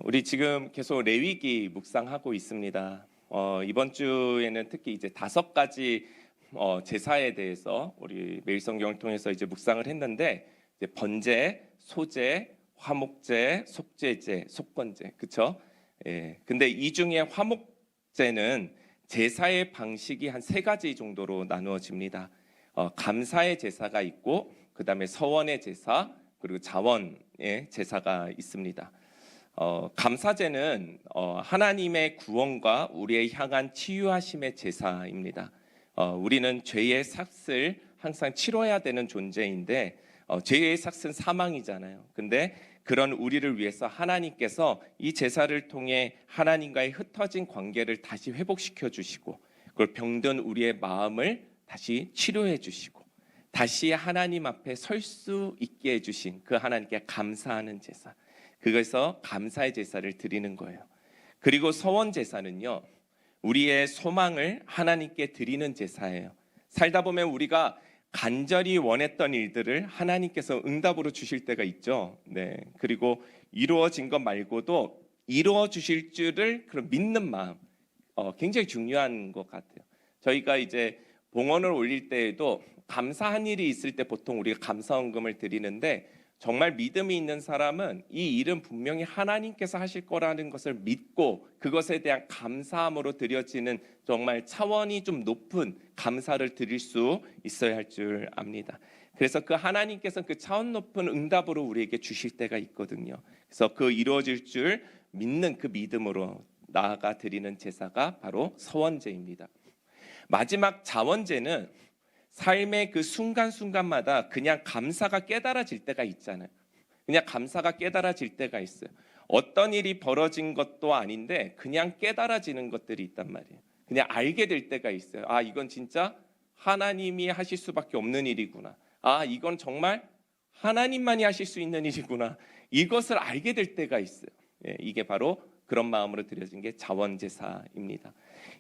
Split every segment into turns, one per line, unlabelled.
우리 지금 계속 레위기 묵상하고 있습니다. 이번 주에는 특히 이제 5가지 제사에 대해서 우리 매일 성경을 통해서 이제 묵상을 했는데, 이제 번제, 소제, 화목제, 속죄제, 속건제, 그렇죠? 예. 근데 이 중에 화목제는 제사의 방식이 한 3가지 정도로 나누어집니다. 감사의 제사가 있고, 그다음에 서원의 제사, 그리고 자원의 제사가 있습니다. 감사제는 하나님의 구원과 우리의 향한 치유하심의 제사입니다. 우리는 죄의 삭을 항상 치러야 되는 존재인데, 죄의 삭은 사망이잖아요. 근데 그런 우리를 위해서 하나님께서 이 제사를 통해 하나님과의 흩어진 관계를 다시 회복시켜 주시고, 그걸 병든 우리의 마음을 다시 치료해 주시고, 다시 하나님 앞에 설 수 있게 해주신 그 하나님께 감사하는 제사, 그것에서 감사의 제사를 드리는 거예요. 그리고 서원 제사는요, 우리의 소망을 하나님께 드리는 제사예요. 살다 보면 우리가 간절히 원했던 일들을 하나님께서 응답으로 주실 때가 있죠. 네. 그리고 이루어진 것 말고도 이루어 주실 줄을 그런 믿는 마음, 굉장히 중요한 것 같아요. 저희가 이제 봉헌을 올릴 때에도 감사한 일이 있을 때 보통 우리가 감사헌금을 드리는데, 정말 믿음이 있는 사람은 이 일은 분명히 하나님께서 하실 거라는 것을 믿고 그것에 대한 감사함으로 드려지는 정말 차원이 좀 높은 감사를 드릴 수 있어야 할 줄 압니다. 그래서 그 하나님께서 그 차원 높은 응답으로 우리에게 주실 때가 있거든요. 그래서 그 이루어질 줄 믿는 그 믿음으로 나아가 드리는 제사가 바로 서원제입니다. 마지막 자원제는 삶의 그 순간순간마다 그냥 감사가 깨달아질 때가 있잖아요. 그냥 감사가 깨달아질 때가 있어요. 어떤 일이 벌어진 것도 아닌데 그냥 깨달아지는 것들이 있단 말이에요. 그냥 알게 될 때가 있어요. 아, 이건 진짜 하나님이 하실 수밖에 없는 일이구나. 아, 이건 정말 하나님만이 하실 수 있는 일이구나. 이것을 알게 될 때가 있어요. 이게 바로 그런 마음으로 드려진 게 자원제사입니다.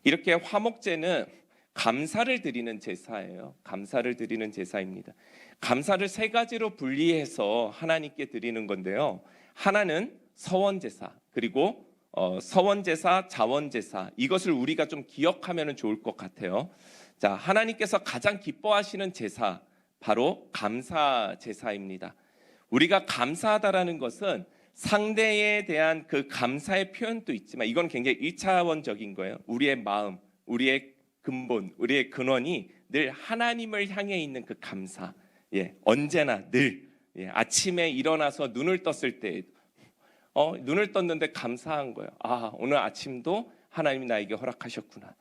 이렇게 화목제는 감사를 드리는 제사예요. 감사를 드리는 제사입니다. 감사를 3가지로 분리해서 하나님께 드리는 건데요. 하나는 서원제사, 그리고 서원제사, 자원제사, 이것을 우리가 좀 기억하면 좋을 것 같아요. 자, 하나님께서 가장 기뻐하시는 제사, 바로 감사제사입니다. 우리가 감사하다라는 것은 상대에 대한 그 감사의 표현도 있지만, 이건 굉장히 1차원적인 거예요. 우리의 마음, 우리의 근본, 우리의 근원이 늘 하나님을 향해 있는 그 감사. 언제나 늘 아침에 일어나서 눈을 떴을 때 눈을 떴는데 감사한 거예요. 아, 오늘 아침도 하나님이 나에게 허락하셨구나.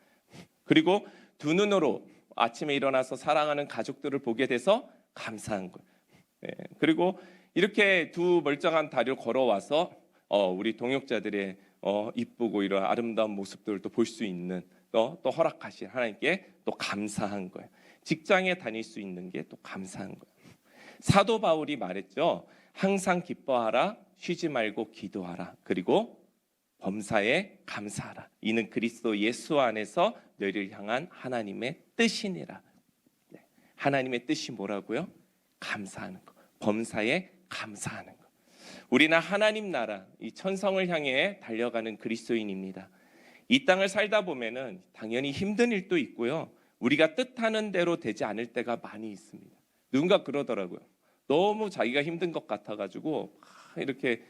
그리고 두 눈으로 아침에 일어나서 사랑하는 가족들을 보게 돼서 감사한 거예요. 그리고 이렇게 두 멀쩡한 다리를 걸어와서 우리 동역자들의 이쁘고 이런 아름다운 모습들을 또 볼 수 있는, 또 허락하신 하나님께 또 감사한 거예요. 직장에 다닐 수 있는 게 또 감사한 거예요. 사도 바울이 말했죠. 항상 기뻐하라, 쉬지 말고 기도하라, 그리고 범사에 감사하라. 이는 그리스도 예수 안에서 너희를 향한 하나님의 뜻이니라. 하나님의 뜻이 뭐라고요? 감사하는 거. 범사에 감사하는 거. 우리는 하나님 나라, 이 천성을 향해 달려가는 그리스도인입니다. 이 땅을 살다 보면은 당연히 힘든 일도 있고요. 우리가 뜻하는 대로 되지 않을 때가 많이 있습니다. 누군가 그러더라고요. 너무 자기가 힘든 것 같아가지고 이렇게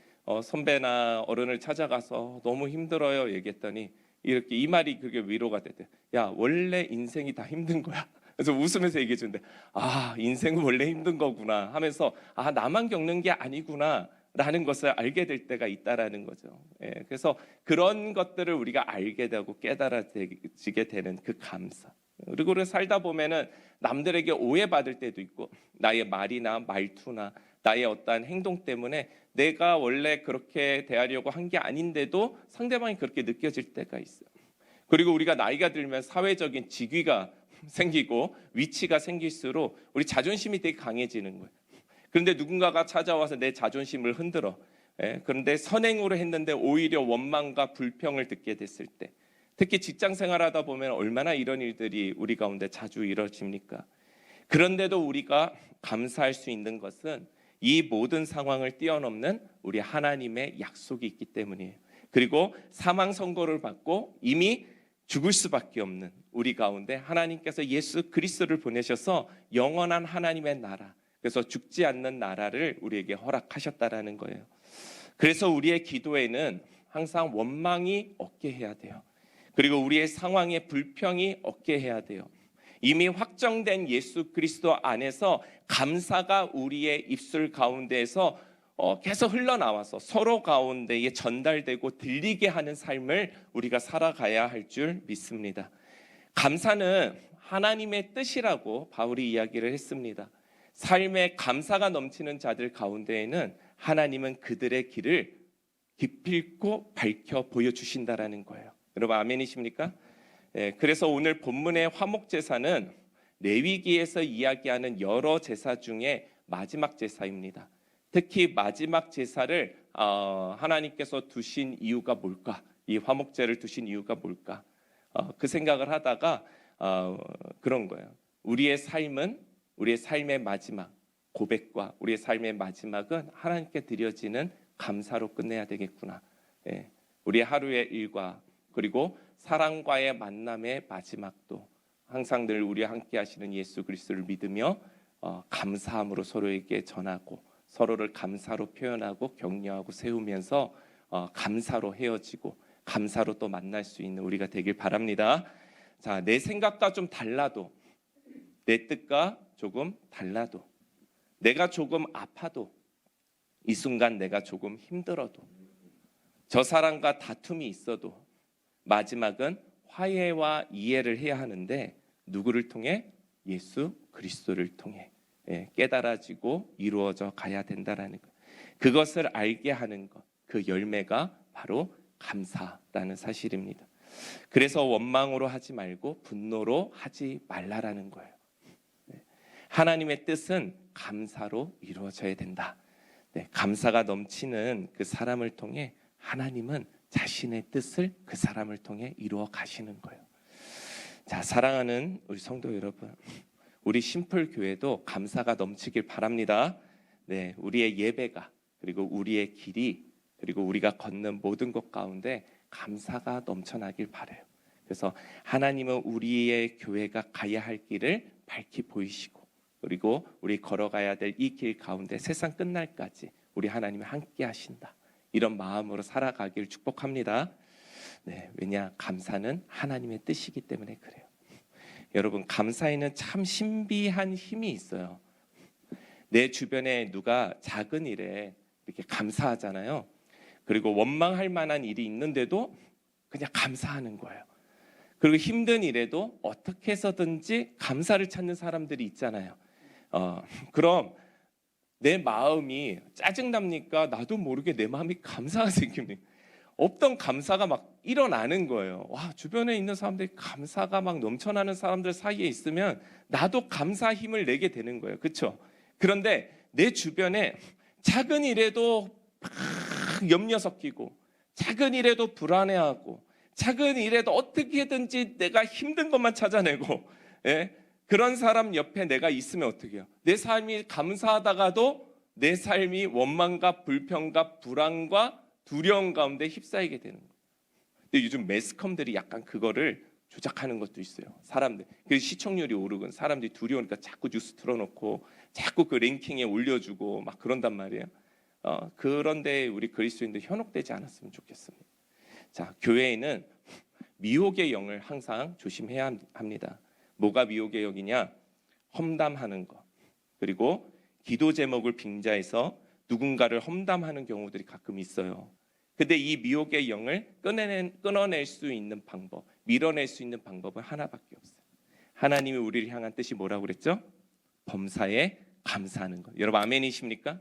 선배나 어른을 찾아가서 너무 힘들어요 얘기했더니, 이렇게 이 말이 그게 위로가 되대. 야, 원래 인생이 다 힘든 거야. 그래서 웃으면서 얘기해 주는데, 아, 인생은 원래 힘든 거구나 하면서, 아, 나만 겪는 게 아니구나 라는 것을 알게 될 때가 있다라는 거죠. 그래서 그런 것들을 우리가 알게 되고 깨달아지게 되는 그 감사. 그리고 우리가 살다 보면은 남들에게 오해받을 때도 있고, 나의 말이나 말투나 나의 어떠한 행동 때문에 내가 원래 그렇게 대하려고 한 게 아닌데도 상대방이 그렇게 느껴질 때가 있어요. 그리고 우리가 나이가 들면 사회적인 직위가 생기고 위치가 생길수록 우리 자존심이 되게 강해지는 거예요. 그런데 누군가가 찾아와서 내 자존심을 흔들어. 그런데 선행으로 했는데 오히려 원망과 불평을 듣게 됐을 때, 특히 직장 생활하다 보면 얼마나 이런 일들이 우리 가운데 자주 이루어집니까? 그런데도 우리가 감사할 수 있는 것은 이 모든 상황을 뛰어넘는 우리 하나님의 약속이 있기 때문이에요. 그리고 사망 선고를 받고 이미 죽을 수밖에 없는 우리 가운데 하나님께서 예수 그리스도를 보내셔서 영원한 하나님의 나라, 그래서 죽지 않는 나라를 우리에게 허락하셨다라는 거예요. 그래서 우리의 기도에는 항상 원망이 없게 해야 돼요. 그리고 우리의 상황에 불평이 없게 해야 돼요. 이미 확정된 예수 그리스도 안에서 감사가 우리의 입술 가운데에서 계속 흘러나와서 서로 가운데에 전달되고 들리게 하는 삶을 우리가 살아가야 할 줄 믿습니다. 감사는 하나님의 뜻이라고 바울이 이야기를 했습니다. 삶에 감사가 넘치는 자들 가운데에는 하나님은 그들의 길을 기필코 밝혀 보여주신다라는 거예요. 여러분 아멘이십니까? 그래서 오늘 본문의 화목제사는 레위기에서 이야기하는 여러 제사 중에 마지막 제사입니다. 특히 마지막 제사를 하나님께서 두신 이유가 뭘까? 이 화목제를 두신 이유가 뭘까? 그 생각을 하다가 그런 거예요. 우리의 삶의 마지막 고백과 우리의 삶의 마지막은 하나님께 드려지는 감사로 끝내야 되겠구나. 우리의 하루의 일과 그리고 사랑과의 만남의 마지막도 항상 늘 우리와 함께 하시는 예수 그리스도를 믿으며 감사함으로 서로에게 전하고 서로를 감사로 표현하고 격려하고 세우면서 감사로 헤어지고 감사로 또 만날 수 있는 우리가 되길 바랍니다. 자, 내 생각과 좀 달라도, 내 뜻과 조금 달라도, 내가 조금 아파도, 이 순간 내가 조금 힘들어도, 저 사람과 다툼이 있어도 마지막은 화해와 이해를 해야 하는데 누구를 통해? 예수 그리스도를 통해 깨달아지고 이루어져 가야 된다라는 것. 그것을 알게 하는 것, 그 열매가 바로 감사라는 사실입니다. 그래서 원망으로 하지 말고 분노로 하지 말라라는 거예요. 하나님의 뜻은 감사로 이루어져야 된다. 감사가 넘치는 그 사람을 통해 하나님은 자신의 뜻을 그 사람을 통해 이루어 가시는 거예요. 자, 사랑하는 우리 성도 여러분, 우리 심플 교회도 감사가 넘치길 바랍니다. 우리의 예배가 그리고 우리의 길이 그리고 우리가 걷는 모든 것 가운데 감사가 넘쳐나길 바라요. 그래서 하나님은 우리의 교회가 가야 할 길을 밝히 보이시고 그리고 우리 걸어가야 될 이 길 가운데 세상 끝날까지 우리 하나님이 함께 하신다. 이런 마음으로 살아가길 축복합니다. 왜냐? 감사는 하나님의 뜻이기 때문에 그래요. 여러분, 감사에는 참 신비한 힘이 있어요. 내 주변에 누가 작은 일에 이렇게 감사하잖아요. 그리고 원망할 만한 일이 있는데도 그냥 감사하는 거예요. 그리고 힘든 일에도 어떻게 해서든지 감사를 찾는 사람들이 있잖아요. 그럼 내 마음이 짜증납니까? 나도 모르게 내 마음이 감사가 생깁니까? 없던 감사가 막 일어나는 거예요. 와, 주변에 있는 사람들이 감사가 막 넘쳐나는 사람들 사이에 있으면 나도 감사 힘을 내게 되는 거예요. 그렇죠? 그런데 내 주변에 작은 일에도 막 염려 섞이고 작은 일에도 불안해하고 작은 일에도 어떻게든지 내가 힘든 것만 찾아내고 그런 사람 옆에 내가 있으면 어떻게 해요? 내 삶이 감사하다가도 내 삶이 원망과 불평과 불안과 두려움 가운데 휩싸이게 되는 거예요. 근데 요즘 매스컴들이 약간 그거를 조작하는 것도 있어요. 사람들. 그래서 시청률이 오르고 사람들이 두려우니까 자꾸 뉴스 틀어놓고 자꾸 그 랭킹에 올려주고 막 그런단 말이에요. 그런데 우리 그리스도인들 현혹되지 않았으면 좋겠습니다. 자, 교회에는 미혹의 영을 항상 조심해야 합니다. 뭐가 미혹의 영이냐? 험담하는 것. 그리고 기도 제목을 빙자해서 누군가를 험담하는 경우들이 가끔 있어요. 근데 이 미혹의 영을 끊어낼 수 있는 방법, 밀어낼 수 있는 방법은 하나밖에 없어요. 하나님이 우리를 향한 뜻이 뭐라고 그랬죠? 범사에 감사하는 것. 여러분 아멘이십니까?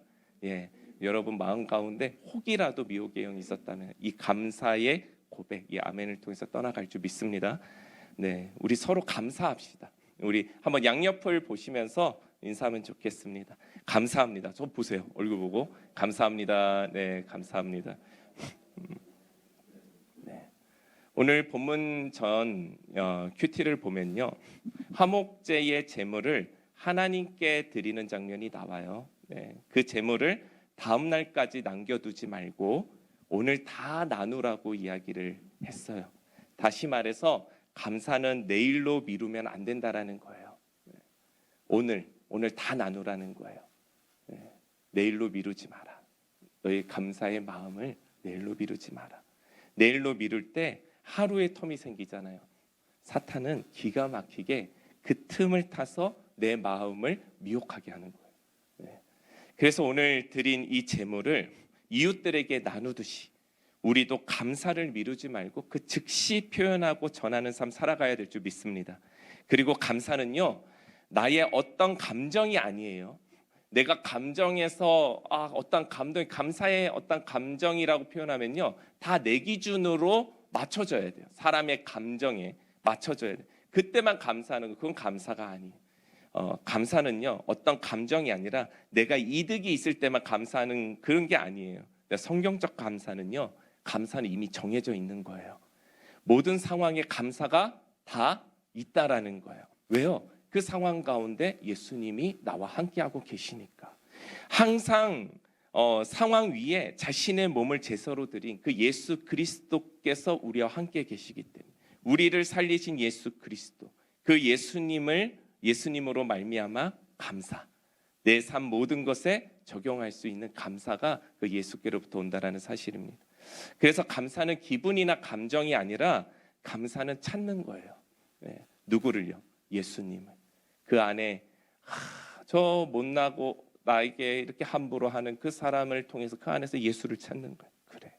여러분 마음 가운데 혹이라도 미혹의 영이 있었다면 이 감사의 고백, 이 아멘을 통해서 떠나갈 줄 믿습니다. 우리 서로 감사합시다. 우리 한번 양옆을 보시면서 인사하면 좋겠습니다. 감사합니다. 저 보세요. 얼굴 보고 감사합니다. 감사합니다. 오늘 본문 전 큐티를 보면요, 화목제의 제물을 하나님께 드리는 장면이 나와요. 네, 그 재물을 다음 날까지 남겨두지 말고 오늘 다 나누라고 이야기를 했어요. 다시 말해서 감사는 내일로 미루면 안 된다라는 거예요. 오늘 다 나누라는 거예요. 내일로 미루지 마라. 너의 감사의 마음을 내일로 미루지 마라. 내일로 미룰 때 하루의 텀이 생기잖아요. 사탄은 기가 막히게 그 틈을 타서 내 마음을 미혹하게 하는 거예요. 그래서 오늘 드린 이 제물을 이웃들에게 나누듯이 우리도 감사를 미루지 말고 그 즉시 표현하고 전하는 삶 살아가야 될 줄 믿습니다. 그리고 감사는요, 나의 어떤 감정이 아니에요. 내가 감정에서 어떤 감동, 감사의 어떤 감정이라고 표현하면요, 다 내 기준으로 맞춰져야 돼요. 사람의 감정에 맞춰져야 돼요. 그때만 감사하는 거, 그건 감사가 아니에요. 감사는요, 어떤 감정이 아니라 내가 이득이 있을 때만 감사하는 그런 게 아니에요. 성경적 감사는요, 감사는 이미 정해져 있는 거예요. 모든 상황에 감사가 다 있다라는 거예요. 왜요? 그 상황 가운데 예수님이 나와 함께하고 계시니까. 항상 상황 위에 자신의 몸을 제사로 드린 그 예수 그리스도께서 우리와 함께 계시기 때문에, 우리를 살리신 예수 그리스도, 그 예수님으로 말미암아 감사, 내 삶 모든 것에 적용할 수 있는 감사가 그 예수께로부터 온다라는 사실입니다. 그래서 감사는 기분이나 감정이 아니라 감사는 찾는 거예요. 누구를요? 예수님을. 그 안에 저 못나고 나에게 이렇게 함부로 하는 그 사람을 통해서 그 안에서 예수를 찾는 거예요. 그래,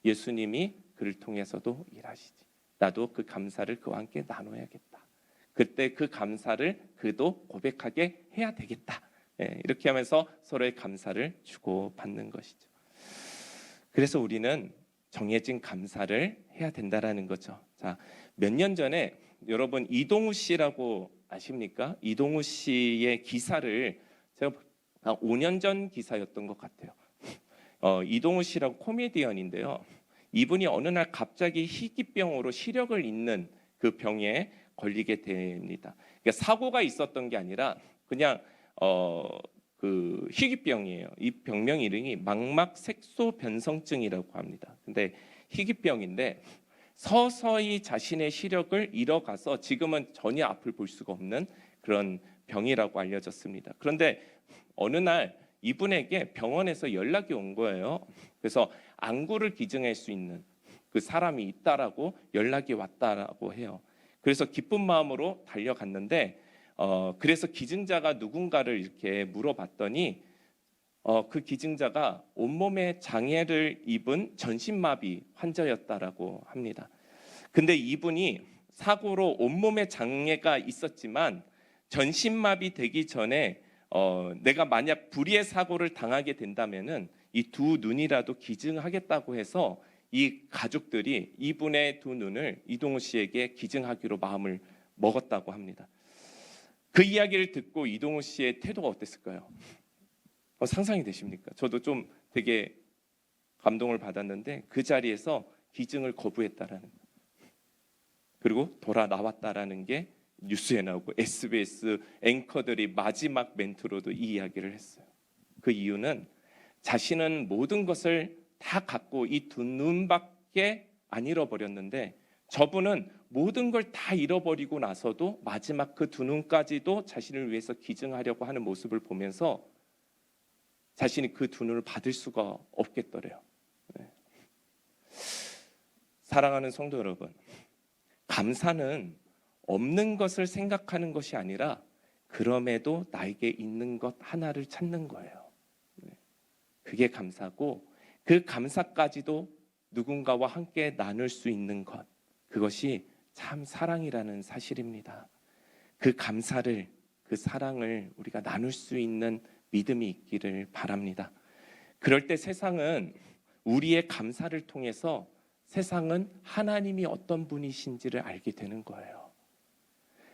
예수님이 그를 통해서도 일하시지. 나도 그 감사를 그와 함께 나눠야겠다. 그때 그 감사를 그도 고백하게 해야 되겠다. 이렇게 하면서 서로의 감사를 주고받는 것이죠. 그래서 우리는 정해진 감사를 해야 된다라는 거죠. 자, 몇 년 전에 여러분 이동우 씨라고 아십니까? 이동우 씨의 기사를 제가 한 5년 전 기사였던 것 같아요. 이동우 씨라고 코미디언인데요. 이분이 어느 날 갑자기 희귀병으로 시력을 잃는 그 병에 걸리게 됩니다. 그러니까 사고가 있었던 게 아니라 그냥 그 희귀병이에요. 이 병명 이름이 망막색소변성증이라고 합니다. 근데 희귀병인데 서서히 자신의 시력을 잃어가서 지금은 전혀 앞을 볼 수가 없는 그런 병이라고 알려졌습니다. 그런데 어느 날 이분에게 병원에서 연락이 온 거예요. 그래서 안구를 기증할 수 있는 그 사람이 있다라고 연락이 왔다라고 해요. 그래서 기쁜 마음으로 달려갔는데 그래서 기증자가 누군가를 이렇게 물어봤더니 그 기증자가 온몸에 장애를 입은 전신마비 환자였다라고 합니다. 근데 이분이 사고로 온몸에 장애가 있었지만 전신마비 되기 전에 내가 만약 불의의 사고를 당하게 된다면은 이 두 눈이라도 기증하겠다고 해서 이 가족들이 이분의 두 눈을 이동우 씨에게 기증하기로 마음을 먹었다고 합니다. 그 이야기를 듣고 이동우 씨의 태도가 어땠을까요? 상상이 되십니까? 저도 좀 되게 감동을 받았는데 그 자리에서 기증을 거부했다라는 거예요. 그리고 돌아 나왔다라는 게 뉴스에 나오고 SBS 앵커들이 마지막 멘트로도 이 이야기를 했어요. 그 이유는 자신은 모든 것을 다 갖고 이 두 눈밖에 안 잃어버렸는데 저분은 모든 걸 다 잃어버리고 나서도 마지막 그 두 눈까지도 자신을 위해서 기증하려고 하는 모습을 보면서 자신이 그 두 눈을 받을 수가 없겠더래요. 사랑하는 성도 여러분, 감사는 없는 것을 생각하는 것이 아니라 그럼에도 나에게 있는 것 하나를 찾는 거예요. 그게 감사고 그 감사까지도 누군가와 함께 나눌 수 있는 것, 그것이 참 사랑이라는 사실입니다. 그 감사를, 그 사랑을 우리가 나눌 수 있는 믿음이 있기를 바랍니다. 그럴 때 세상은 우리의 감사를 통해서 세상은 하나님이 어떤 분이신지를 알게 되는 거예요.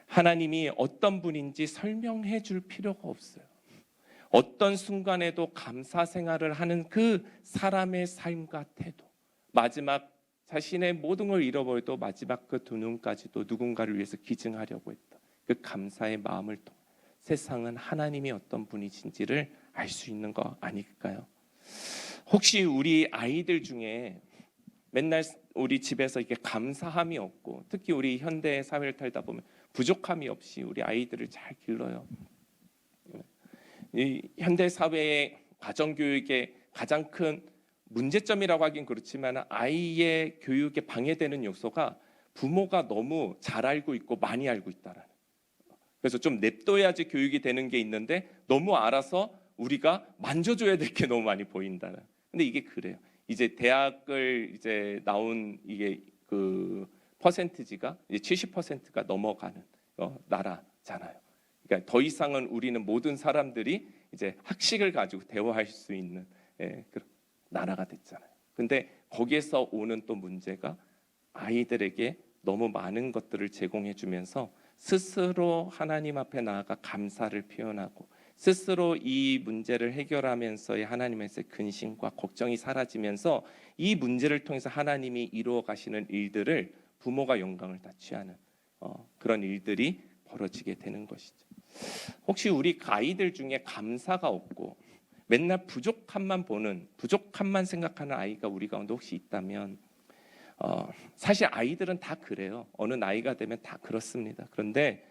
하나님이 어떤 분인지 설명해 줄 필요가 없어요. 어떤 순간에도 감사 생활을 하는 그 사람의 삶과 태도, 마지막 자신의 모든 걸 잃어버려도 마지막 그 두 눈까지도 누군가를 위해서 기증하려고 했던 그 감사의 마음을 통해 세상은 하나님이 어떤 분이신지를 알 수 있는 거 아닐까요? 혹시 우리 아이들 중에 맨날 우리 집에서 이게 감사함이 없고, 특히 우리 현대 사회를 살다 보면 부족함이 없이 우리 아이들을 잘 길러요. 이 현대 사회의 가정 교육의 가장 큰 문제점이라고 하긴 그렇지만, 아이의 교육에 방해되는 요소가 부모가 너무 잘 알고 있고 많이 알고 있다라는. 그래서 좀 냅둬야지 교육이 되는 게 있는데 너무 알아서 우리가 만져줘야 될 게 너무 많이 보인다는. 근데 이게 그래요. 이제 대학을 이제 나온 이게 그 퍼센티지가 이제 70%가 넘어가는 나라잖아요. 그러니까 더 이상은 우리는 모든 사람들이 이제 학식을 가지고 대화할 수 있는 그런 나라가 됐잖아요. 근데 거기에서 오는 또 문제가, 아이들에게 너무 많은 것들을 제공해 주면서 스스로 하나님 앞에 나아가 감사를 표현하고, 스스로 이 문제를 해결하면서의 하나님에서의 근심과 걱정이 사라지면서 이 문제를 통해서 하나님이 이루어 가시는 일들을 부모가 영광을 다 취하는 그런 일들이 벌어지게 되는 것이죠. 혹시 우리 아이들 중에 감사가 없고 맨날 부족함만 보는, 부족함만 생각하는 아이가 우리 가운데 혹시 있다면, 사실 아이들은 다 그래요. 어느 나이가 되면 다 그렇습니다. 그런데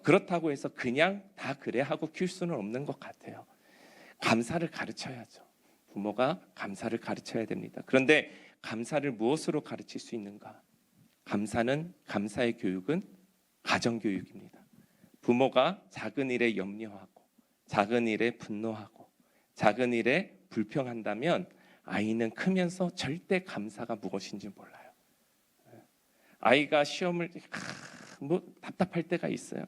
그렇다고 해서 그냥 다 그래 하고 키울 수는 없는 것 같아요. 감사를 가르쳐야죠. 부모가 감사를 가르쳐야 됩니다. 그런데 감사를 무엇으로 가르칠 수 있는가? 감사의 교육은 가정교육입니다. 부모가 작은 일에 염려하고, 작은 일에 분노하고, 작은 일에 불평한다면 아이는 크면서 절대 감사가 무엇인지 몰라요. 아이가 시험을 뭐 답답할 때가 있어요.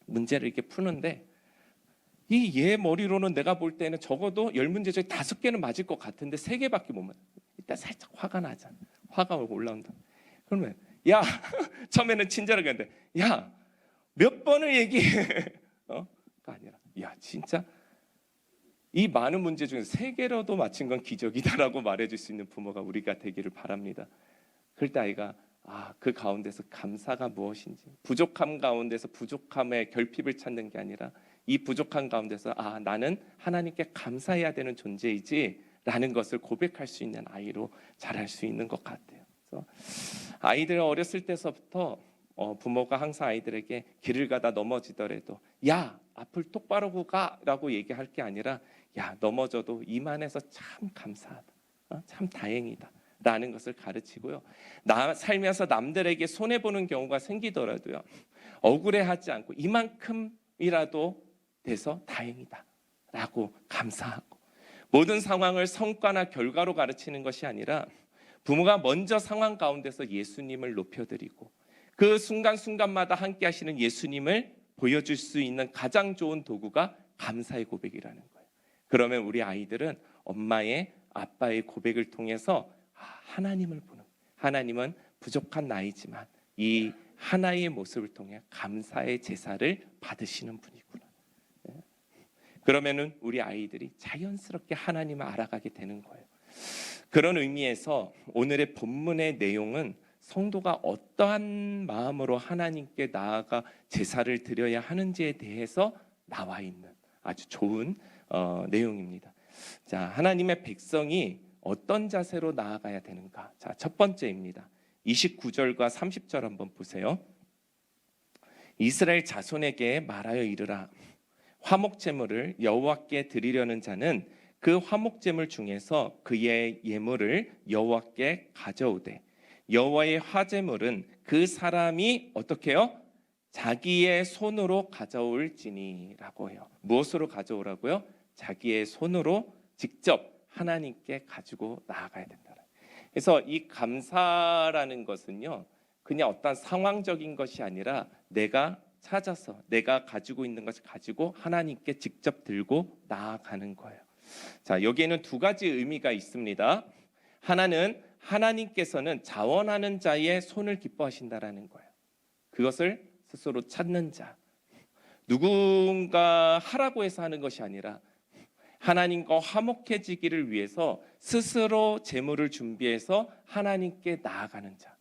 문제를 이렇게 푸는데 이 얘 머리로는 내가 볼 때는 적어도 10문제 중에 5개는 맞을 것 같은데 3개밖에 못 맞아. 일단 살짝 화가 나잖아. 화가 올라온다. 그러면 야 처음에는 친절하게 하는데, 야 몇 번을 얘기해. 가 아니라, 야 진짜 이 많은 문제 중에서 3개라도 맞힌 건 기적이다라고 말해줄 수 있는 부모가 우리가 되기를 바랍니다. 그럴 때 아이가 그 가운데서 감사가 무엇인지, 부족함 가운데서 부족함의 결핍을 찾는 게 아니라 이 부족한 가운데서 나는 하나님께 감사해야 되는 존재이지 라는 것을 고백할 수 있는 아이로 자랄 수 있는 것 같아요. 그래서 아이들 어렸을 때서부터 부모가 항상 아이들에게 길을 가다 넘어지더라도 야 앞을 똑바로 가라고 얘기할 게 아니라, 야 넘어져도 이만해서 참 감사하다, 참 다행이다 라는 것을 가르치고요. 살면서 남들에게 손해보는 경우가 생기더라도요, 억울해하지 않고 이만큼이라도 돼서 다행이다 라고 감사하고, 모든 상황을 성과나 결과로 가르치는 것이 아니라 부모가 먼저 상황 가운데서 예수님을 높여드리고 그 순간순간마다 함께 하시는 예수님을 보여줄 수 있는 가장 좋은 도구가 감사의 고백이라는 거예요. 그러면 우리 아이들은 엄마의, 아빠의 고백을 통해서 하나님을 보는, 하나님은 부족한 나이지만 이 하나의 모습을 통해 감사의 제사를 받으시는 분이구나. 그러면은 우리 아이들이 자연스럽게 하나님을 알아가게 되는 거예요. 그런 의미에서 오늘의 본문의 내용은 성도가 어떠한 마음으로 하나님께 나아가 제사를 드려야 하는지에 대해서 나와 있는 아주 좋은 내용입니다. 자, 하나님의 백성이 어떤 자세로 나아가야 되는가? 자, 첫 번째입니다. 29절과 30절 한번 보세요. 이스라엘 자손에게 말하여 이르라. 화목 제물을 여호와께 드리려는 자는 그 화목 제물 중에서 그의 예물을 여호와께 가져오되, 여호와의 화제물은 그 사람이 어떻게 해요? 자기의 손으로 가져올지니라고 해요. 무엇으로 가져오라고요? 자기의 손으로 직접 하나님께 가지고 나아가야 된다. 그래서 이 감사라는 것은요, 그냥 어떤 상황적인 것이 아니라 내가 찾아서 내가 가지고 있는 것을 가지고 하나님께 직접 들고 나아가는 거예요. 자, 여기에는 두 가지 의미가 있습니다. 하나는 하나님께서는 자원하는 자의 손을 기뻐하신다라는 거예요. 그것을 스스로 찾는 자, 누군가 하라고 해서 하는 것이 아니라 하나님과 화목해지기를 위해서 스스로 재물을 준비해서 하나님께 나아가는 자,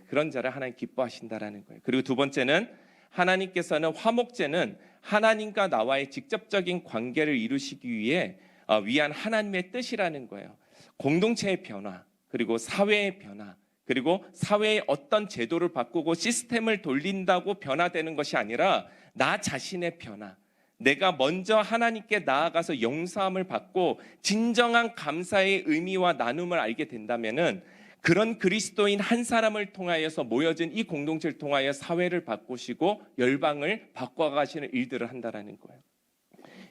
그런 자를 하나님 기뻐하신다라는 거예요. 그리고 두 번째는 하나님께서는 화목제는 하나님과 나와의 직접적인 관계를 이루시기 위해 위한 하나님의 뜻이라는 거예요. 공동체의 변화, 그리고 사회의 변화, 그리고 사회의 어떤 제도를 바꾸고 시스템을 돌린다고 변화되는 것이 아니라 나 자신의 변화, 내가 먼저 하나님께 나아가서 용서함을 받고 진정한 감사의 의미와 나눔을 알게 된다면은 그런 그리스도인 한 사람을 통하여서 모여진 이 공동체를 통하여 사회를 바꾸시고 열방을 바꿔가시는 일들을 한다라는 거예요.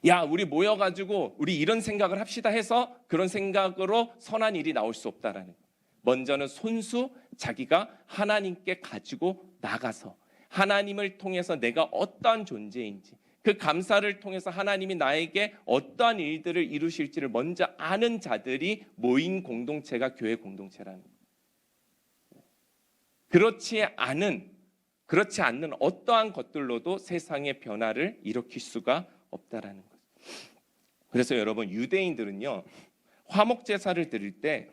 야, 우리 모여가지고 우리 이런 생각을 합시다 해서 그런 생각으로 선한 일이 나올 수 없다라는 거예요. 먼저는 손수 자기가 하나님께 가지고 나가서 하나님을 통해서 내가 어떠한 존재인지, 그 감사를 통해서 하나님이 나에게 어떠한 일들을 이루실지를 먼저 아는 자들이 모인 공동체가 교회 공동체라는 거예요. 그렇지 않는 어떠한 것들로도 세상의 변화를 일으킬 수가 없다라는 거죠. 그래서 여러분, 유대인들은요, 화목 제사를 드릴 때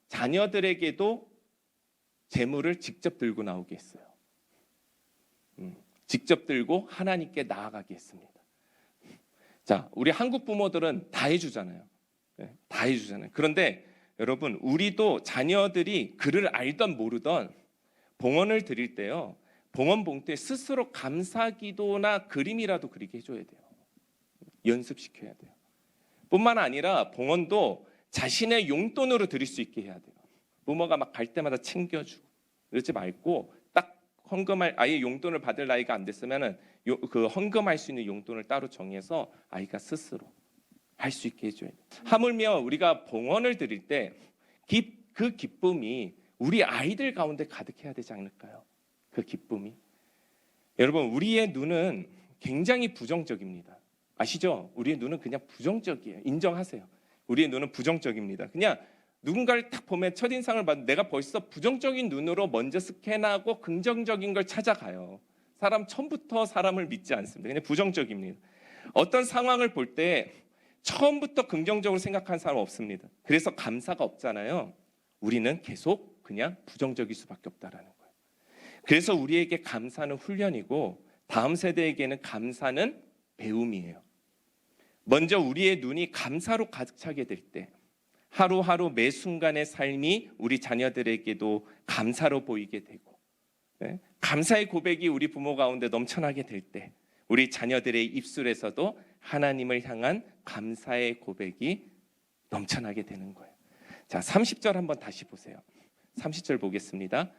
자녀들에게도 제물을 직접 들고 나오게 했어요. 직접 들고 하나님께 나아가게 했습니다. 자, 우리 한국 부모들은 다 해주잖아요. 다 해주잖아요. 그런데 여러분, 우리도 자녀들이 글을 알던 모르던 봉헌을 드릴 때요, 봉헌 봉투에 스스로 감사기도나 그림이라도 그리게 해줘야 돼요. 연습시켜야 돼요. 뿐만 아니라 봉헌도 자신의 용돈으로 드릴 수 있게 해야 돼요. 부모가 막 갈 때마다 챙겨주고 그러지 말고 딱 헌금할, 아예 용돈을 받을 나이가 안 됐으면은 그 헌금할 수 있는 용돈을 따로 정해서 아이가 스스로 할 수 있게 해줘야 돼요. 하물며 우리가 봉헌을 드릴 때 그 기쁨이 우리 아이들 가운데 가득해야 되지 않을까요? 그 기쁨이. 여러분, 우리의 눈은 굉장히 부정적입니다. 아시죠? 우리의 눈은 그냥 부정적이에요. 인정하세요. 우리의 눈은 부정적입니다. 그냥 누군가를 딱 보면 첫인상을 봐도 내가 벌써 부정적인 눈으로 먼저 스캔하고 긍정적인 걸 찾아가요. 사람 처음부터 사람을 믿지 않습니다. 그냥 부정적입니다. 어떤 상황을 볼 때 처음부터 긍정적으로 생각하는 사람 없습니다. 그래서 감사가 없잖아요. 우리는 계속 그냥 부정적일 수밖에 없다라는 거예요. 그래서 우리에게 감사는 훈련이고 다음 세대에게는 감사는 배움이에요. 먼저 우리의 눈이 감사로 가득 차게 될 때, 하루하루 매 순간의 삶이 우리 자녀들에게도 감사로 보이게 되고, 감사의 고백이 우리 부모 가운데 넘쳐나게 될 때, 우리 자녀들의 입술에서도 하나님을 향한 감사의 고백이 넘쳐나게 되는 거예요. 자, 30절 한번 다시 보세요. 30절 보겠습니다.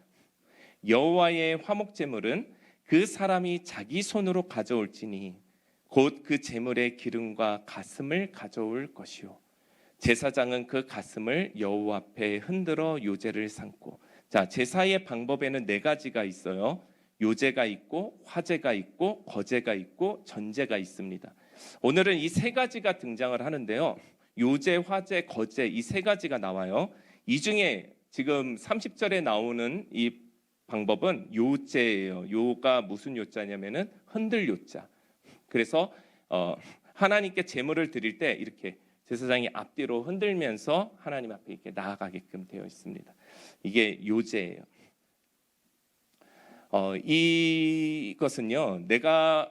여호와의 화목 제물은 그 사람이 자기 손으로 가져올지니 곧 그 제물의 기름과 가슴을 가져올 것이요, 제사장은 그 가슴을 여호와 앞에 흔들어 요제를 삼고. 자, 제사의 방법에는 4가지가 있어요. 요제가 있고 화제가 있고 거제가 있고 전제가 있습니다. 오늘은 이 3가지가 등장을 하는데요. 요제, 화제, 거제, 이 3가지가 나와요. 이 중에 지금 30절에 나오는 이 방법은 요제예요. 요가 무슨 요자냐면은 흔들 요자. 그래서 하나님께 제물을 드릴 때 이렇게 제사장이 앞뒤로 흔들면서 하나님 앞에 이렇게 나아가게끔 되어 있습니다. 이게 요제예요. 이것은요, 내가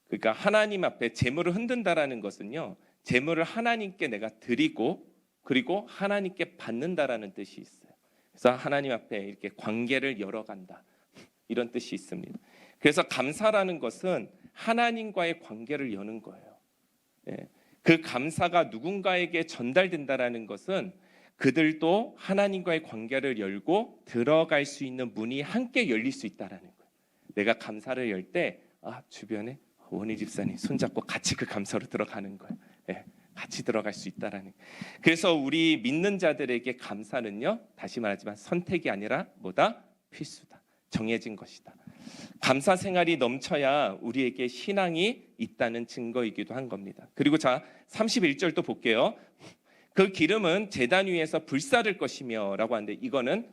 그러니까 하나님 앞에 제물을 흔든다라는 것은요, 제물을 하나님께 내가 드리고 그리고 하나님께 받는다라는 뜻이 있어요. 그래서 하나님 앞에 이렇게 관계를 열어간다, 이런 뜻이 있습니다. 그래서 감사라는 것은 하나님과의 관계를 여는 거예요. 그 감사가 누군가에게 전달된다라는 것은 그들도 하나님과의 관계를 열고 들어갈 수 있는 문이 함께 열릴 수 있다라는 거예요. 내가 감사를 열 때 주변에 원희 집사님 손잡고 같이 그 감사로 들어가는 거예요. 같이 들어갈 수 있다라는 거예요. 그래서 우리 믿는 자들에게 감사는요, 다시 말하지만 선택이 아니라 뭐다? 필수다. 정해진 것이다. 감사 생활이 넘쳐야 우리에게 신앙이 있다는 증거이기도 한 겁니다. 그리고 자, 31절도 볼게요. 그 기름은 제단 위에서 불사를 것이며 라고 하는데, 이거는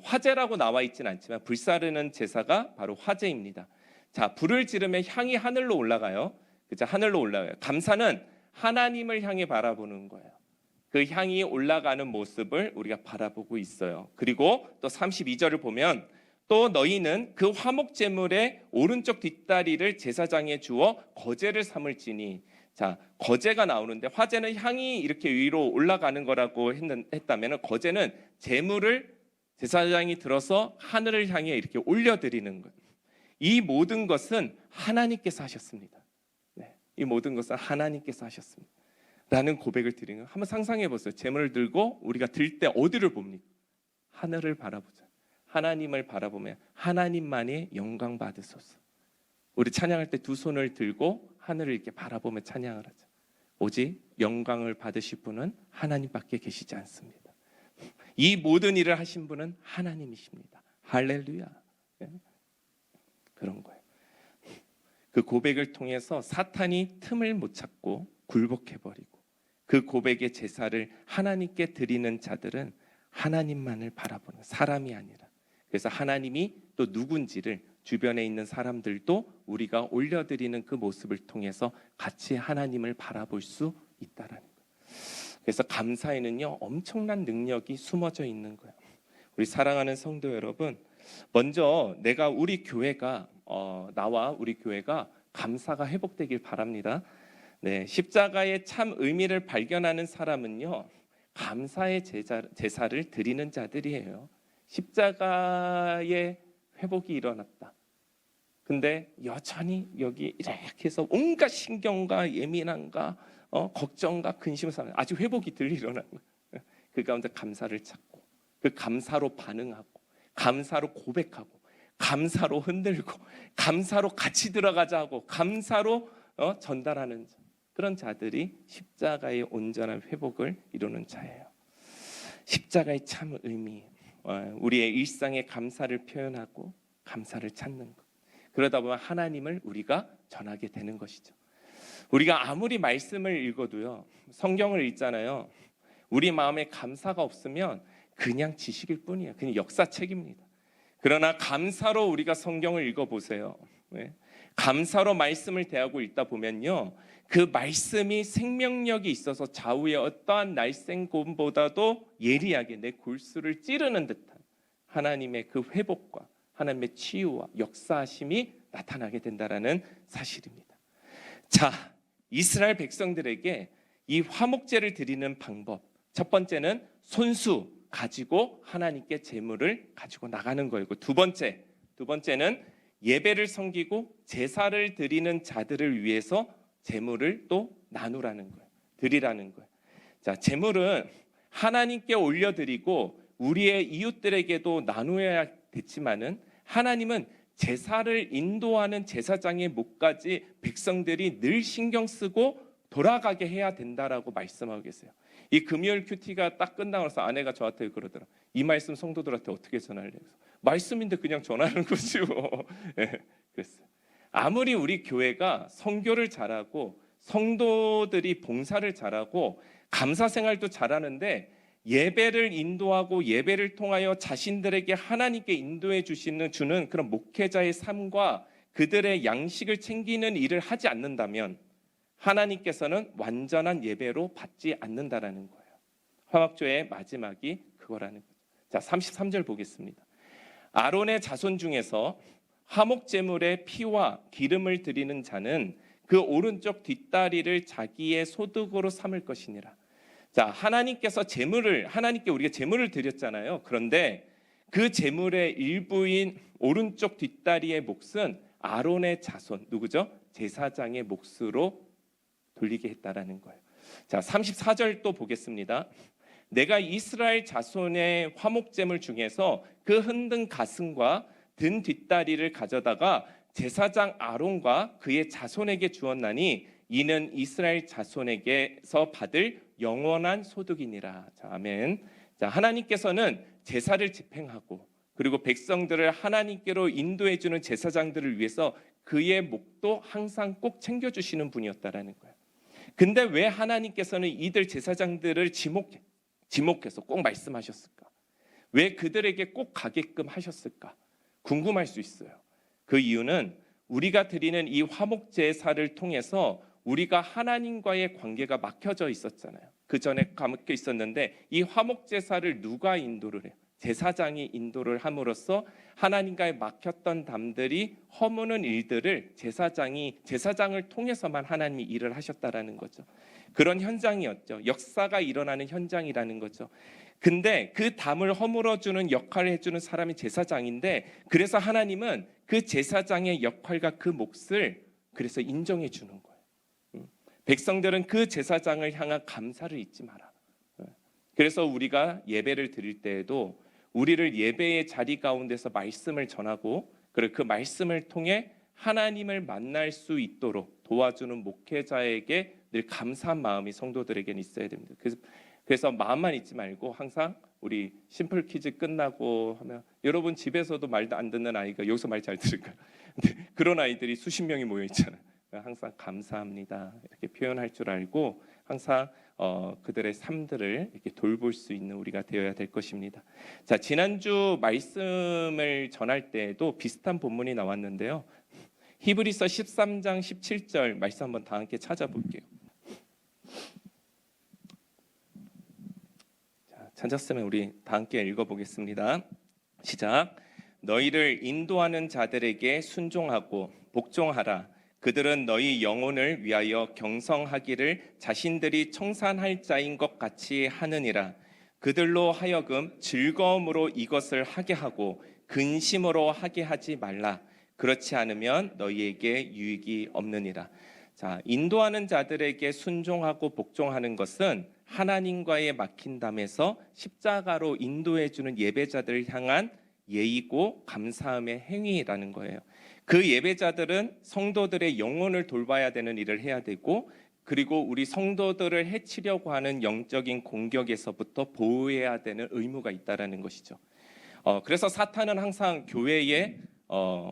화제라고 나와 있지는 않지만 불사르는 제사가 바로 화제입니다. 자, 불을 지르면 향이 하늘로 올라가요. 그죠? 하늘로 올라가요. 감사는 하나님을 향해 바라보는 거예요. 그 향이 올라가는 모습을 우리가 바라보고 있어요. 그리고 또 32절을 보면 또 너희는 그 화목 제물의 오른쪽 뒷다리를 제사장에 주어 거제를 삼을지니. 자, 거제가 나오는데 화제는 향이 이렇게 위로 올라가는 거라고 했다면 거제는 제물을 제사장이 들어서 하늘을 향해 이렇게 올려드리는 거예요. 이 모든 것은 하나님께서 하셨습니다. 네, 이 모든 것은 하나님께서 하셨습니다. 라는 고백을 드리는 거예요. 한번 상상해 보세요. 제물을 들고 우리가 들 때 어디를 봅니까? 하늘을 바라보자. 하나님을 바라보면 하나님만이 영광 받으소서. 우리 찬양할 때 두 손을 들고 하늘을 이렇게 바라보며 찬양을 하죠. 오직 영광을 받으실 분은 하나님밖에 계시지 않습니다. 이 모든 일을 하신 분은 하나님이십니다. 할렐루야. 그런 거예요. 그 고백을 통해서 사탄이 틈을 못 찾고 굴복해버리고 그 고백의 제사를 하나님께 드리는 자들은 하나님만을 바라보는 사람이 아니라, 그래서 하나님이 또 누군지를 주변에 있는 사람들도 우리가 올려드리는 그 모습을 통해서 같이 하나님을 바라볼 수 있다라는 거예요. 그래서 감사에는요 엄청난 능력이 숨어져 있는 거예요. 우리 사랑하는 성도 여러분, 먼저 내가 우리 교회가 나와 우리 교회가 감사가 회복되길 바랍니다. 네, 십자가의 참 의미를 발견하는 사람은요 감사의 제사를 드리는 자들이에요. 십자가의 회복이 일어났다. 근데 여전히 여기 이렇게 해서 온갖 신경과 예민함과 걱정과 근심을 사는 아직 회복이 덜 일어난 거예요. 그 가운데 감사를 찾고 그 감사로 반응하고 감사로 고백하고 감사로 흔들고 감사로 같이 들어가자 하고 감사로 전달하는 그런 자들이 십자가의 온전한 회복을 이루는 자예요. 십자가의 참 의미, 우리의 일상의 감사를 표현하고 감사를 찾는 것. 그러다 보면 하나님을 우리가 전하게 되는 것이죠. 우리가 아무리 말씀을 읽어도요, 성경을 읽잖아요. 우리 마음에 감사가 없으면 그냥 지식일 뿐이에요. 그냥 역사책입니다. 그러나 감사로 우리가 성경을 읽어보세요. 감사로 말씀을 대하고 읽다 보면요, 그 말씀이 생명력이 있어서 좌우의 어떠한 날쌘곰보다도 예리하게 내 골수를 찌르는 듯한 하나님의 그 회복과 하나님의 치유와 역사하심이 나타나게 된다라는 사실입니다. 자, 이스라엘 백성들에게 이 화목제를 드리는 방법, 첫 번째는 손수 가지고 하나님께 제물을 가지고 나가는 거이고, 두 번째는 예배를 섬기고 제사를 드리는 자들을 위해서 제물을 또 나누라는 거예요. 드리라는 거예요. 자, 제물은 하나님께 올려드리고 우리의 이웃들에게도 나누어야 됐지만은 하나님은 제사를 인도하는 제사장의 목까지 백성들이 늘 신경 쓰고 돌아가게 해야 된다라고 말씀하고 계세요. 이 금요일 큐티가 딱 끝나고 나서 아내가 저한테 그러더라. 이 말씀 성도들한테 어떻게 전할래? 말씀인데 그냥 전하는 거지 뭐. 그랬어요. 아무리 우리 교회가 선교를 잘하고 성도들이 봉사를 잘하고 감사 생활도 잘하는데 예배를 인도하고 예배를 통하여 자신들에게 하나님께 인도해 주는 그런 목회자의 삶과 그들의 양식을 챙기는 일을 하지 않는다면 하나님께서는 완전한 예배로 받지 않는다라는 거예요. 화목제의 마지막이 그거라는 거죠. 자, 33절 보겠습니다. 아론의 자손 중에서 화목제물의 피와 기름을 드리는 자는 그 오른쪽 뒷다리를 자기의 소득으로 삼을 것이니라. 자, 하나님께 우리가 제물을 드렸잖아요. 그런데 그 제물의 일부인 오른쪽 뒷다리의 몫은 아론의 자손, 누구죠? 제사장의 몫으로 돌리게 했다라는 거예요. 자, 34절 또 보겠습니다. 내가 이스라엘 자손의 화목제물 중에서 그 흔든 가슴과 든 뒷다리를 가져다가 제사장 아론과 그의 자손에게 주었나니 이는 이스라엘 자손에게서 받을 영원한 소득이니라. 자, 아멘. 자, 하나님께서는 제사를 집행하고 그리고 백성들을 하나님께로 인도해 주는 제사장들을 위해서 그의 목도 항상 꼭 챙겨주시는 분이었다라는 거예요. 근데 왜 하나님께서는 이들 제사장들을 지목해서 꼭 말씀하셨을까? 왜 그들에게 꼭 가게끔 하셨을까? 궁금할 수 있어요. 그 이유는 우리가 드리는 이 화목 제사를 통해서 우리가 하나님과의 관계가 막혀져 있었잖아요. 그 전에 막혀 있었는데 이 화목 제사를 누가 인도를 해요? 제사장이 인도를 함으로써 하나님과의 막혔던 담들이 허무는 일들을 제사장을 통해서만 하나님이 일을 하셨다라는 거죠. 그런 현장이었죠. 역사가 일어나는 현장이라는 거죠. 근데 그 담을 허물어주는 역할을 해주는 사람이 제사장인데, 그래서 하나님은 그 제사장의 역할과 그 몫을 그래서 인정해 주는 거예요. 백성들은 그 제사장을 향한 감사를 잊지 마라. 그래서 우리가 예배를 드릴 때에도 우리를 예배의 자리 가운데서 말씀을 전하고, 그리고 그 말씀을 통해 하나님을 만날 수 있도록 도와주는 목회자에게 늘 감사한 마음이 성도들에게는 있어야 됩니다. 그래서 마음만 잊지 말고 항상 우리 심플 퀴즈 끝나고 하면, 여러분 집에서도 말도 안 듣는 아이가 여기서 말 잘 들을까요? 근데 그런 아이들이 수십 명이 모여 있잖아요. 항상 감사합니다 이렇게 표현할 줄 알고 항상 그들의 삶들을 이렇게 돌볼 수 있는 우리가 되어야 될 것입니다. 자, 지난주 말씀을 전할 때에도 비슷한 본문이 나왔는데요. 히브리서 13장 17절 말씀 한번 다 함께 찾아볼게요. 자, 찾았으면 우리 다 함께 읽어보겠습니다. 시작. 너희를 인도하는 자들에게 순종하고 복종하라. 그들은 너희 영혼을 위하여 경성하기를 자신들이 청산할 자인 것 같이 하느니라. 그들로 하여금 즐거움으로 이것을 하게 하고 근심으로 하게 하지 말라. 그렇지 않으면 너희에게 유익이 없느니라. 자, 인도하는 자들에게 순종하고 복종하는 것은 하나님과의 막힌 담에서 십자가로 인도해 주는 예배자들을 향한 예의고 감사함의 행위라는 거예요. 그 예배자들은 성도들의 영혼을 돌봐야 되는 일을 해야 되고, 그리고 우리 성도들을 해치려고 하는 영적인 공격에서부터 보호해야 되는 의무가 있다라는 것이죠. 그래서 사탄은 항상 교회의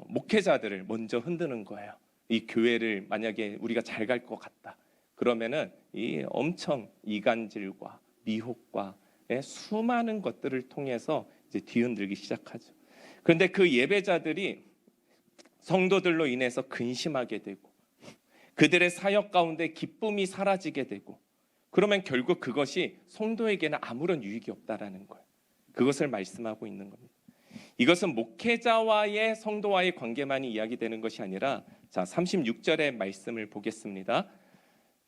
목회자들을 먼저 흔드는 거예요. 이 교회를 만약에 우리가 잘 갈 것 같다 그러면은 이 엄청 이간질과 미혹과 수많은 것들을 통해서 이제 뒤흔들기 시작하죠. 그런데 그 예배자들이 성도들로 인해서 근심하게 되고 그들의 사역 가운데 기쁨이 사라지게 되고, 그러면 결국 그것이 성도에게는 아무런 유익이 없다라는 거예요. 그것을 말씀하고 있는 겁니다. 이것은 목회자와의 성도와의 관계만이 이야기되는 것이 아니라, 자, 36절의 말씀을 보겠습니다.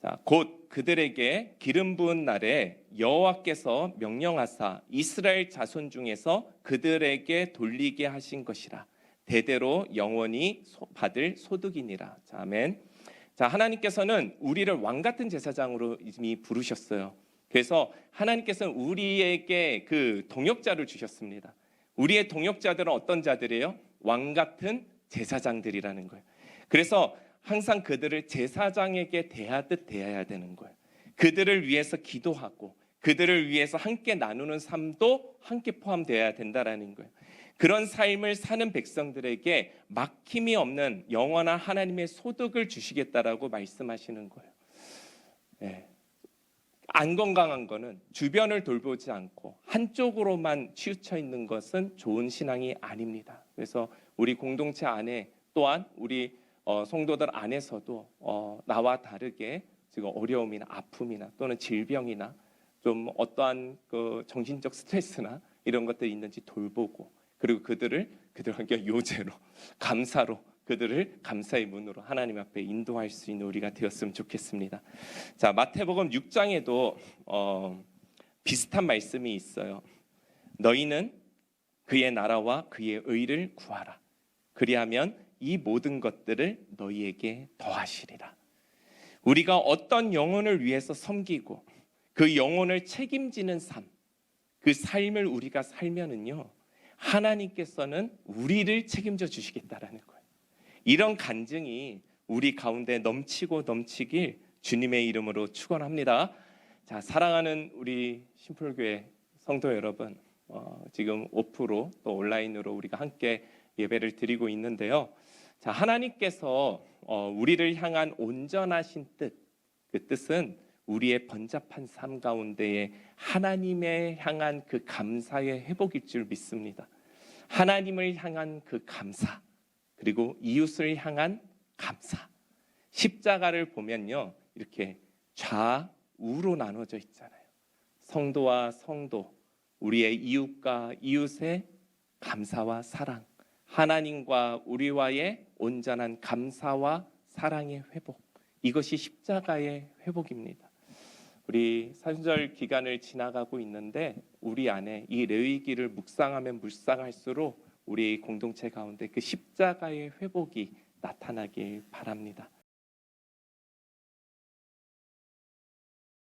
자, 곧 그들에게 기름 부은 날에 여호와께서 명령하사 이스라엘 자손 중에서 그들에게 돌리게 하신 것이라. 대대로 영원히 받을 소득이니라. 자, 아멘. 자, 하나님께서는 우리를 왕 같은 제사장으로 이미 부르셨어요. 그래서 하나님께서는 우리에게 그 동역자를 주셨습니다. 우리의 동역자들은 어떤 자들이에요? 왕 같은 제사장들이라는 거예요. 그래서 항상 그들을 제사장에게 대하듯 대해야 되는 거예요. 그들을 위해서 기도하고 그들을 위해서 함께 나누는 삶도 함께 포함되어야 된다라는 거예요. 그런 삶을 사는 백성들에게 막힘이 없는 영원한 하나님의 소득을 주시겠다라고 말씀하시는 거예요. 네. 안 건강한 거는 주변을 돌보지 않고 한쪽으로만 치우쳐 있는 것은 좋은 신앙이 아닙니다. 그래서 우리 공동체 안에 또한 우리 성도들 안에서도 나와 다르게 지금 어려움이나 아픔이나 또는 질병이나 좀 어떠한 그 정신적 스트레스나 이런 것들이 있는지 돌보고, 그리고 그들에게 요제로 감사로 그들을 감사의 문으로 하나님 앞에 인도할 수 있는 우리가 되었으면 좋겠습니다. 자, 마태복음 6장에도 비슷한 말씀이 있어요. 너희는 그의 나라와 그의 의를 구하라. 그리하면 이 모든 것들을 너희에게 더하시리라. 우리가 어떤 영혼을 위해서 섬기고 그 영혼을 책임지는 삶, 그 삶을 우리가 살면은요, 하나님께서는 우리를 책임져 주시겠다라는 거예요. 이런 간증이 우리 가운데 넘치고 넘치길 주님의 이름으로 축원합니다. 자, 사랑하는 우리 심플교회 성도 여러분, 지금 오프로 또 온라인으로 우리가 함께 예배를 드리고 있는데요. 자, 하나님께서 우리를 향한 온전하신 뜻, 그 뜻은 우리의 번잡한 삶 가운데에 하나님의 향한 그 감사의 회복일 줄 믿습니다. 하나님을 향한 그 감사, 그리고 이웃을 향한 감사. 십자가를 보면요, 이렇게 좌우로 나눠져 있잖아요. 성도와 성도, 우리의 이웃과 이웃의 감사와 사랑, 하나님과 우리와의 온전한 감사와 사랑의 회복, 이것이 십자가의 회복입니다. 우리 산절 기간을 지나가고 있는데 우리 안에 이 레위기를 묵상하면 묵상할수록 우리 공동체 가운데 그 십자가의 회복이 나타나길 바랍니다.